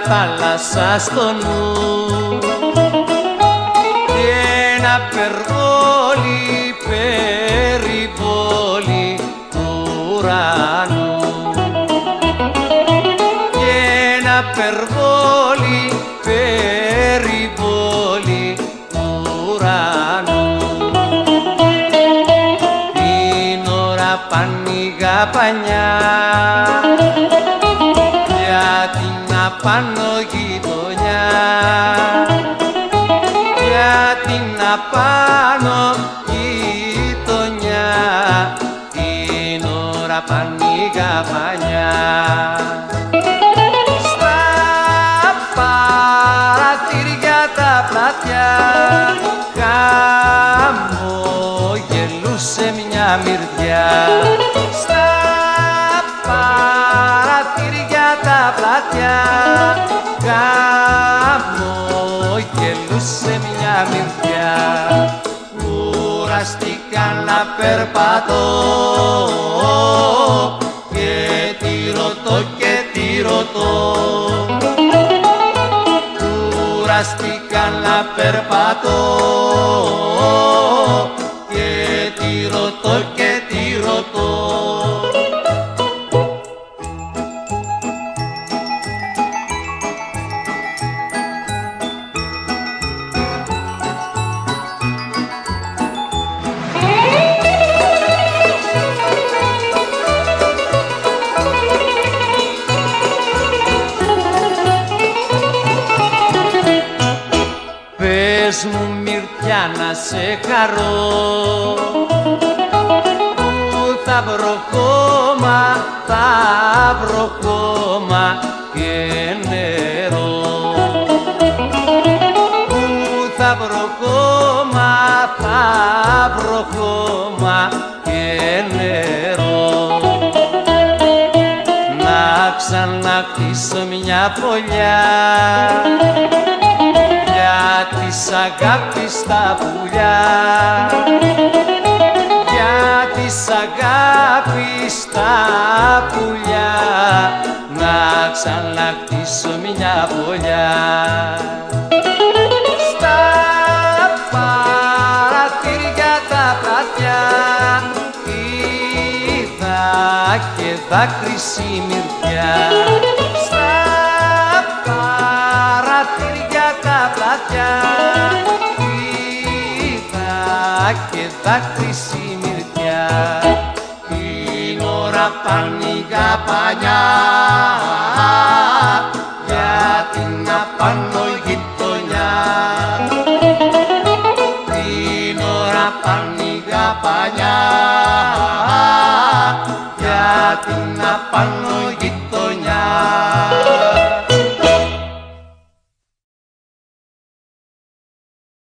θάλασσα στο νου και ένα περβόλι περιβόλι του ουρανού και ένα περβόλι περιβόλι του ουρανού. Την ώρα πανηγά πανιά για την απάνω γειτονιά, για την απάνω γειτονιά, την ώρα πανηγά πανιά. Στα παραθύρια τα πλατιά χαμογελούσε μια μυρδιά. Στα παραθύρια τα πλατιά χαμογελούσε μια μυρδιά. Κουραστήκα να περπατώ και τη ρωτώ και τη ρωτώ. Κουραστήκα να περπατώ και τη ρωτώ και τη ρωτώ. Πες μου μυρτιά να σε χαρώ, που θα βρω χώμα, θα βρω χώμα και νερό. Που θα βρω χώμα, θα βρω χώμα και νερό. Να ξαναχτίσω μια φωλιά της αγάπης τα πουλιά, για της αγάπης τα πουλιά, να ξαναχτίσω μια φωλιά. Στα παραθύρια τα πλατιά είδα και δάκρυση μυρτιά. Στα παραθύρια τα πλατιά είδα και δάκρυση μυρτιά. Την ώρα πανηγά πανιά για την απάνω γειτονιά. Την ώρα πανηγά πανιά για την απάνω